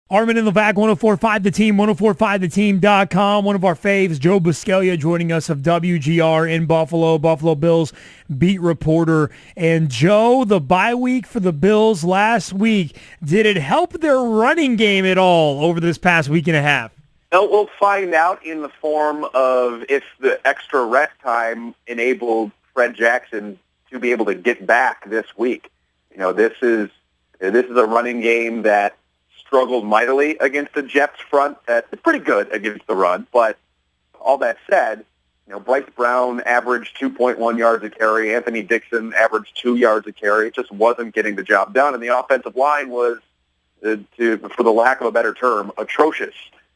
Armen and Levack, 104.5 The Team, 104.5theteam.com. One of our faves, Joe Buscaglia, joining us of WGR in Buffalo, Buffalo Bills beat reporter. And Joe, the bye week for the Bills last week, did it help their running game at all over this past week and a half? No, we'll find out in the form of if the extra rest time enabled Fred Jackson to be able to get back this week. You know, this is a running game that struggled mightily against the Jets front that's pretty good against the run. But all that said, you know, Bryce Brown averaged 2.1 yards a carry. Anthony Dixon averaged 2 yards a carry. It just wasn't getting the job done. And the offensive line was, for the lack of a better term, atrocious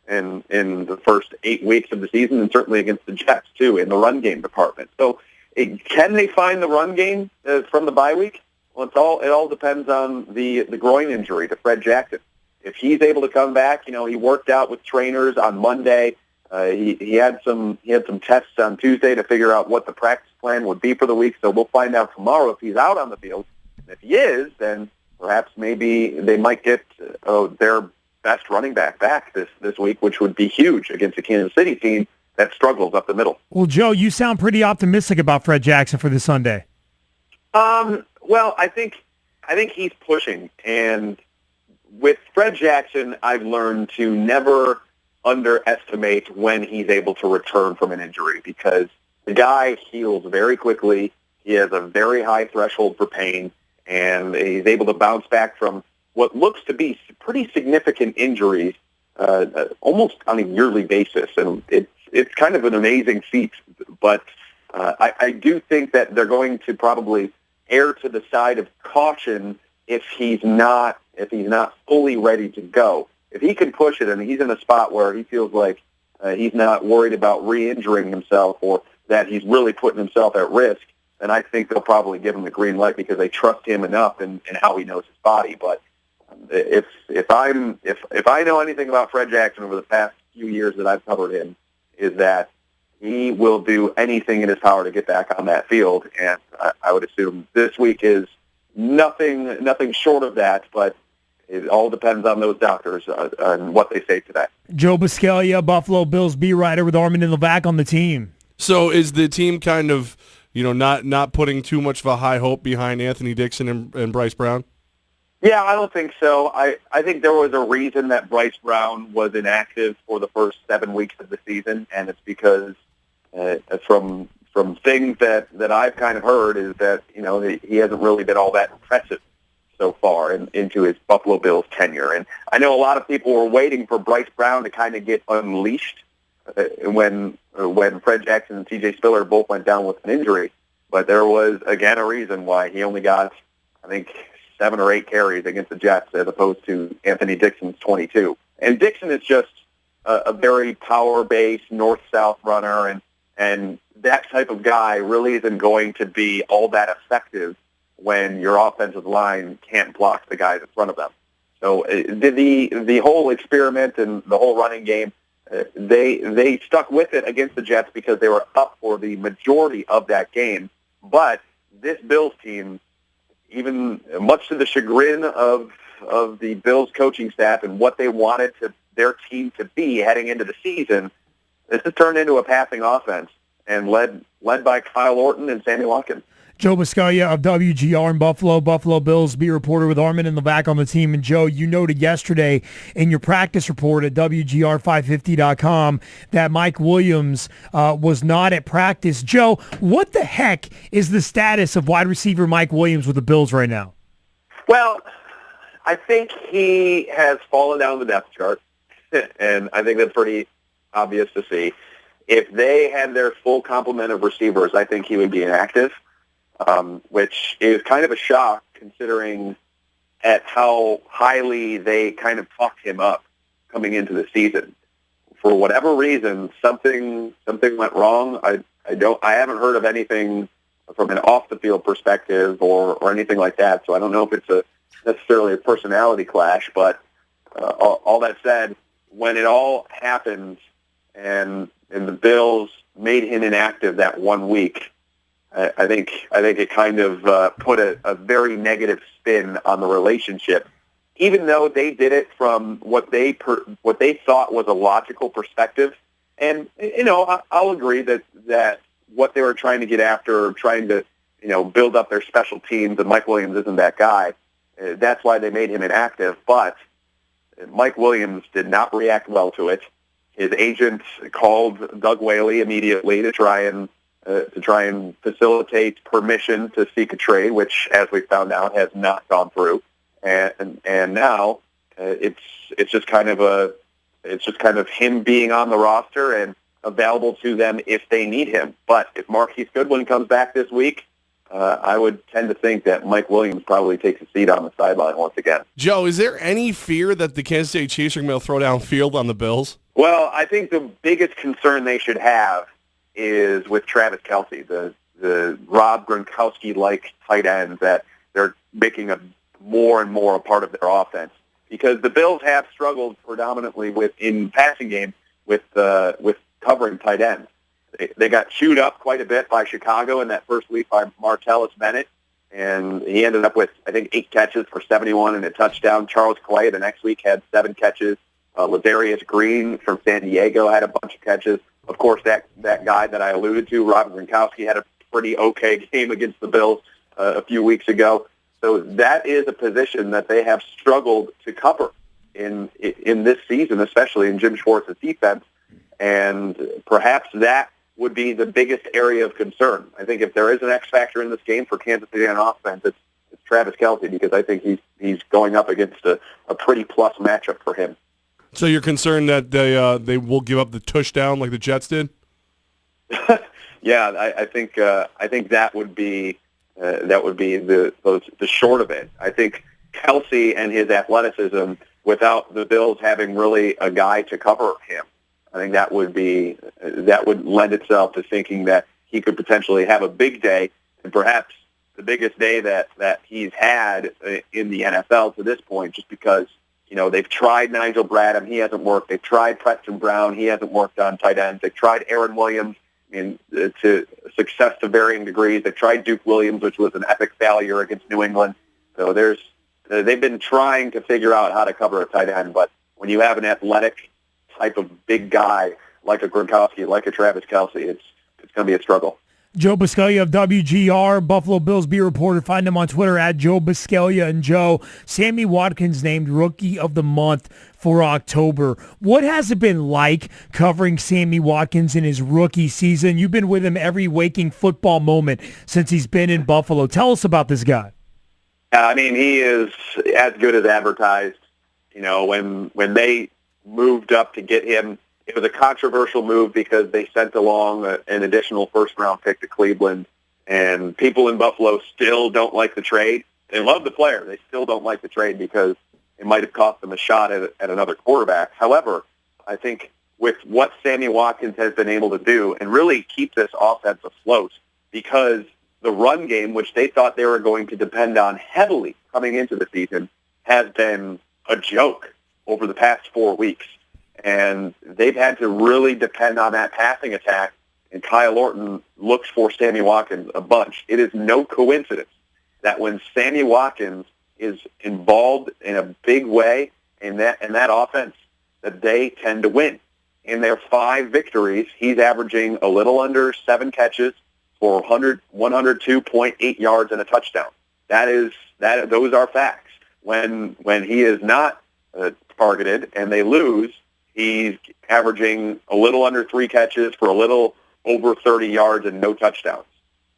in the first 8 weeks of the season, and certainly against the Jets, too, in the run game department. So can they find the run game from the bye week? Well, it all depends on the groin injury to Fred Jackson. If he's able to come back, you know, he worked out with trainers on Monday. He had some tests on Tuesday to figure out what the practice plan would be for the week. So we'll find out tomorrow if he's out on the field. And if he is, then perhaps maybe they might get their best running back this week, which would be huge against a Kansas City team that struggles up the middle. Well, Joe, you sound pretty optimistic about Fred Jackson for this Sunday. Well, I think he's pushing, and with Fred Jackson, I've learned to never underestimate when he's able to return from an injury, because the guy heals very quickly. He has a very high threshold for pain, and he's able to bounce back from what looks to be pretty significant injuries almost on a yearly basis. And it's kind of an amazing feat. But I do think that they're going to probably err to the side of caution if he's not fully ready to go. If he can push it and he's in a spot where he feels like he's not worried about re-injuring himself or that he's really putting himself at risk, then I think they'll probably give him the green light because they trust him enough in how he knows his body. But if I know anything about Fred Jackson over the past few years that I've covered him, is that he will do anything in his power to get back on that field, and I would assume this week is nothing short of that, but it all depends on those doctors and what they say today. Joe Buscaglia, Buffalo Bills beat writer with Armen and Levack on the team. So is the team kind of, you know, not putting too much of a high hope behind Anthony Dixon and Bryce Brown? Yeah, I don't think so. I think there was a reason that Bryce Brown was inactive for the first 7 weeks of the season, and it's because from things that I've kind of heard is that, you know, he hasn't really been all that impressive so far into his Buffalo Bills tenure. And I know a lot of people were waiting for Bryce Brown to kind of get unleashed when Fred Jackson and C.J. Spiller both went down with an injury. But there was, again, a reason why he only got, I think, 7 or 8 carries against the Jets as opposed to Anthony Dixon's 22. And Dixon is just a very power-based north-south runner, and that type of guy really isn't going to be all that effective when your offensive line can't block the guys in front of them. So the whole experiment and the whole running game, they stuck with it against the Jets because they were up for the majority of that game. But this Bills team, even much to the chagrin of the Bills coaching staff and what they wanted their team to be heading into the season, this has turned into a passing offense and led by Kyle Orton and Sammy Watkins. Joe Buscaglia of WGR in Buffalo, Buffalo Bills beat reporter with Armen and Levack on the team. And Joe, you noted yesterday in your practice report at WGR550.com that Mike Williams was not at practice. Joe, what the heck is the status of wide receiver Mike Williams with the Bills right now? Well, I think he has fallen down the depth chart, and I think that's pretty obvious to see. If they had their full complement of receivers, I think he would be inactive. Which is kind of a shock considering at how highly they kind of talked him up coming into the season. For whatever reason, something went wrong. I haven't heard of anything from an off the field perspective or anything like that. So I don't know if it's necessarily a personality clash. But all that said, when it all happened and the Bills made him inactive that 1 week, I think it kind of put a very negative spin on the relationship even though they did it from what they thought was a logical perspective. And, I'll agree that what they were trying to get after, trying to, build up their special teams, and Mike Williams isn't that guy. That's why they made him inactive. But Mike Williams did not react well to it. His agent called Doug Whaley immediately to try and facilitate permission to seek a trade, which, as we found out, has not gone through. And now it's just kind of him being on the roster and available to them if they need him. But if Marquise Goodwin comes back this week, I would tend to think that Mike Williams probably takes a seat on the sideline once again. Joe, is there any fear that the Kansas City Chiefs are going to throw downfield on the Bills? Well, I think the biggest concern they should have is with Travis Kelce, the Rob Gronkowski-like tight ends that they're making a more and more a part of their offense. Because the Bills have struggled predominantly in passing game with covering tight ends. They got chewed up quite a bit by Chicago in that first week by Martellus Bennett, and he ended up with, I think, 8 catches for 71 and a touchdown. Charles Clay the next week had 7 catches. Ladarius Green from San Diego had a bunch of catches. Of course, that guy that I alluded to, Rob Gronkowski, had a pretty okay game against the Bills a few weeks ago. So that is a position that they have struggled to cover in this season, especially in Jim Schwartz's defense. And perhaps that would be the biggest area of concern. I think if there is an X factor in this game for Kansas City on offense, it's Travis Kelce, because I think he's going up against a pretty plus matchup for him. So you're concerned that they will give up the touchdown like the Jets did? Yeah, I think that would be the short of it. I think Kelce and his athleticism, without the Bills having really a guy to cover him, I think that would lend itself to thinking that he could potentially have a big day, and perhaps the biggest day that he's had in the NFL to this point, just because they've tried Nigel Bradham, he hasn't worked. They've tried Preston Brown, he hasn't worked on tight ends. They've tried Aaron Williams to success to varying degrees. They tried Duke Williams, which was an epic failure against New England. So they've been trying to figure out how to cover a tight end, but when you have an athletic type of big guy like a Gronkowski, like a Travis Kelce, it's going to be a struggle. Joe Buscaglia of WGR, Buffalo Bills beat reporter. Find him on Twitter at Joe Buscaglia. And Joe, Sammy Watkins named Rookie of the Month for October. What has it been like covering Sammy Watkins in his rookie season? You've been with him every waking football moment since he's been in Buffalo. Tell us about this guy. I mean, he is as good as advertised. When they moved up to get him, it was a controversial move because they sent along an additional first-round pick to Cleveland, and people in Buffalo still don't like the trade. They love the player. They still don't like the trade because it might have cost them a shot at another quarterback. However, I think with what Sammy Watkins has been able to do and really keep this offense afloat, because the run game, which they thought they were going to depend on heavily coming into the season, has been a joke over the past 4 weeks. And they've had to really depend on that passing attack, and Kyle Orton looks for Sammy Watkins a bunch. It is no coincidence that when Sammy Watkins is involved in a big way in that offense, that they tend to win. In their 5 victories, he's averaging a little under 7 catches for 102.8 yards and a touchdown. Those are facts. When he is not targeted and they lose, he's averaging a little under 3 catches for a little over 30 yards and no touchdowns.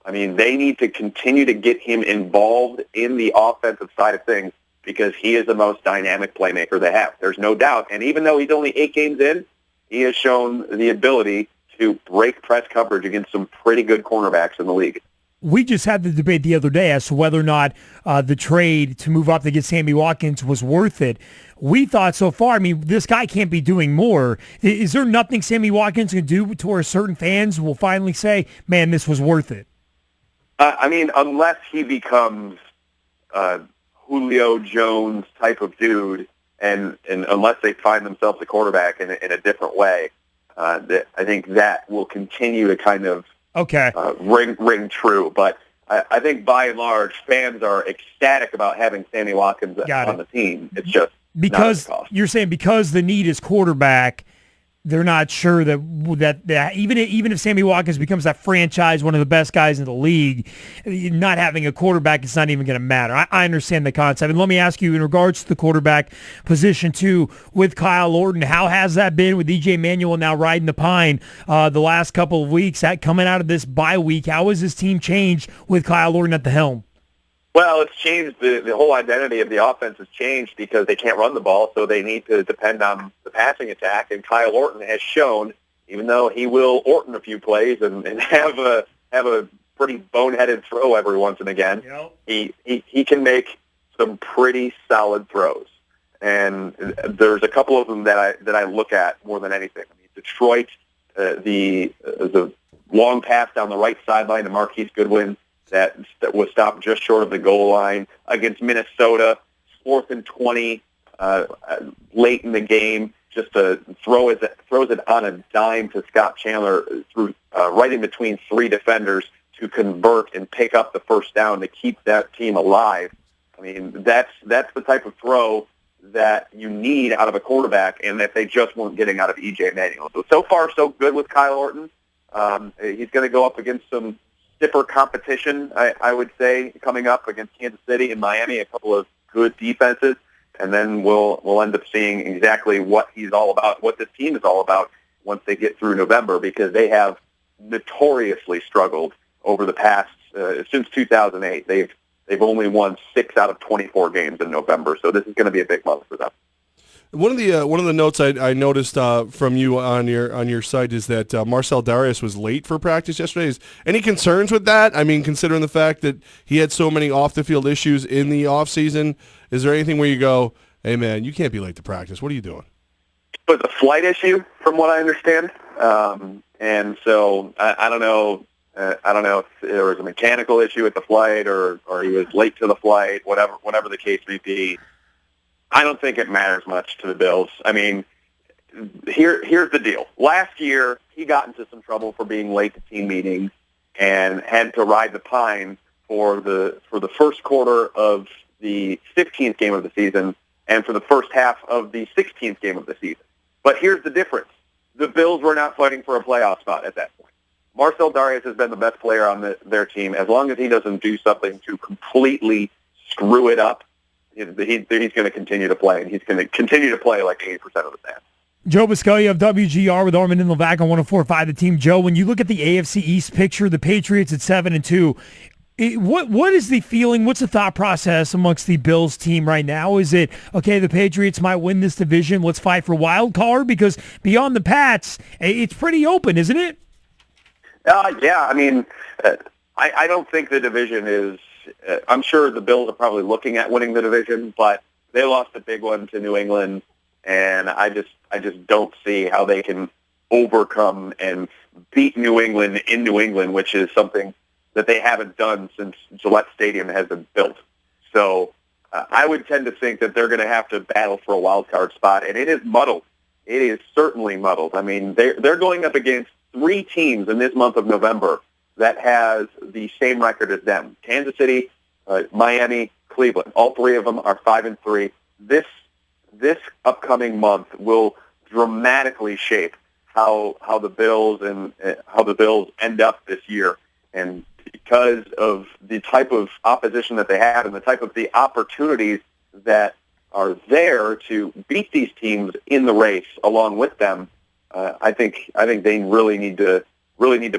I mean, they need to continue to get him involved in the offensive side of things because he is the most dynamic playmaker they have. There's no doubt. And even though he's only 8 games in, he has shown the ability to break press coverage against some pretty good cornerbacks in the league. We just had the debate the other day as to whether or not the trade to move up to get Sammy Watkins was worth it. We thought so far, I mean, this guy can't be doing more. Is there nothing Sammy Watkins can do to where certain fans will finally say, man, this was worth it? I mean, unless he becomes Julio Jones type of dude, and unless they find themselves a quarterback in a different way, I think that will continue to kind of ring true. But I think by and large, fans are ecstatic about having Sammy Watkins on the team. It's just because not at the cost. you're saying because the need is quarterback, they're not sure that even if Sammy Watkins becomes that franchise, one of the best guys in the league, not having a quarterback, it's not even going to matter. I understand the concept. And let me ask you, in regards to the quarterback position too, with Kyle Orton, how has that been with DJ Manuel now riding the pine the last couple of weeks, coming out of this bye week? How has this team changed with Kyle Orton at the helm? Well, it's changed. The whole identity of the offense has changed because they can't run the ball, so they need to depend on the passing attack. And Kyle Orton has shown, even though he will Orton a few plays and have a pretty boneheaded throw every once and again, he can make some pretty solid throws. And there's a couple of them that I look at more than anything. I mean, Detroit, the long pass down the right sideline to Marquise Goodwin, that was stopped just short of the goal line. Against Minnesota, 4th and 20, late in the game, just throws it on a dime to Scott Chandler through right in between three defenders to convert and pick up the first down to keep that team alive. I mean, that's the type of throw that you need out of a quarterback, and that they just weren't getting out of E.J. Manuel. So far, so good with Kyle Orton. He's going to go up against some stiffer competition, I would say, coming up against Kansas City and Miami, a couple of good defenses, and then we'll end up seeing exactly what he's all about, what this team is all about once they get through November, because they have notoriously struggled over the past since 2008. They've only won 6 out of 24 games in November, so this is going to be a big month for them. One of the notes I noticed from you on your site is that Marcel Darius was late for practice yesterday. Is any concerns with that? I mean, considering the fact that he had so many off the field issues in the off season, is there anything where you go, "Hey man, you can't be late to practice. What are you doing?" It was a flight issue, from what I understand, and so I don't know. I don't know if there was a mechanical issue at the flight or he was late to the flight. Whatever the case may be. I don't think it matters much to the Bills. I mean, here's the deal. Last year, he got into some trouble for being late to team meetings and had to ride the pine for the first quarter of the 15th game of the season and for the first half of the 16th game of the season. But here's the difference. The Bills were not fighting for a playoff spot at that point. Marcel Darius has been the best player on their team. As long as he doesn't do something to completely screw it up, he's going to continue to play, and he's going to continue to play like 80% of the time. Joe Buscaglia of WGR with Armen and Levack on 104.5 The Team. Joe, when you look at the AFC East picture, the Patriots at 7-2, what is the feeling? What's the thought process amongst the Bills team right now? Is it, okay, the Patriots might win this division, let's fight for wild card? Because beyond the Pats, it's pretty open, isn't it? Yeah, I mean, I don't think the division is... I'm sure the Bills are probably looking at winning the division, but they lost a big one to New England, and I just don't see how they can overcome and beat New England in New England, which is something that they haven't done since Gillette Stadium has been built. So I would tend to think that they're going to have to battle for a wild card spot, and it is muddled. It is certainly muddled. I mean, they're going up against 3 teams in this month of November that has the same record as them: Kansas City, Miami, Cleveland. All 3 of them are 5-3. This upcoming month will dramatically shape how the Bills end up this year. And because of the type of opposition that they have and the type of the opportunities that are there to beat these teams in the race along with them, I think they really need to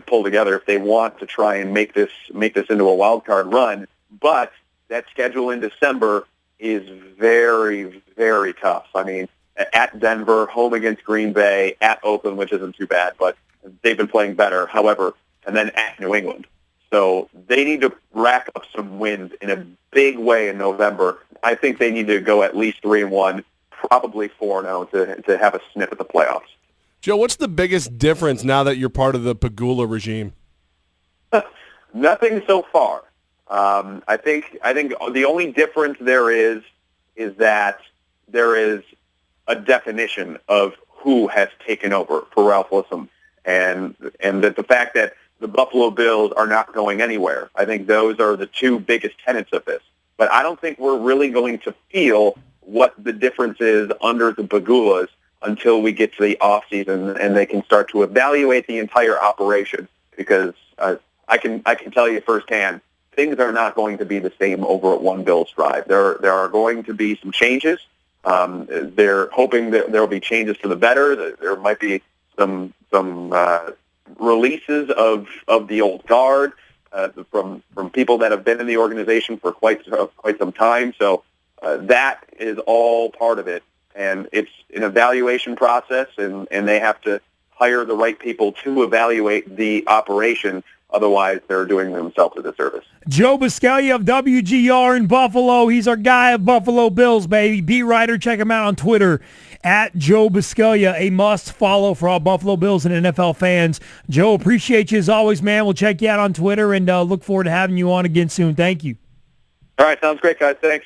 pull together if they want to try and make this into a wild card run. But that schedule in December is very, very tough. I mean, at Denver, home against Green Bay, at Oakland, which isn't too bad, but they've been playing better. However, and then at New England. So they need to rack up some wins in a big way in November. I think they need to go at least 3-1, probably 4-0 to have a sniff at the playoffs. Joe, what's the biggest difference now that you're part of the Pagula regime? Nothing so far. I think the only difference there is that there is a definition of who has taken over for Ralph Lissum, and that the fact that the Buffalo Bills are not going anywhere. I think those are the two biggest tenets of this. But I don't think we're really going to feel what the difference is under the Bagulas until we get to the offseason and they can start to evaluate the entire operation, because I can tell you firsthand, things are not going to be the same over at One Bills Drive. There are going to be some changes. They're hoping that there will be changes for the better. There might be some releases of the old guard from people that have been in the organization for quite some time. So that is all part of it, and it's an evaluation process, and they have to hire the right people to evaluate the operation. Otherwise, they're doing themselves a disservice. Joe Buscaglia of WGR in Buffalo. He's our guy of Buffalo Bills, baby. Beat writer. Check him out on Twitter at Joe Buscaglia. A must follow for all Buffalo Bills and NFL fans. Joe, appreciate you as always, man. We'll check you out on Twitter and look forward to having you on again soon. Thank you. All right. Sounds great, guys. Thanks.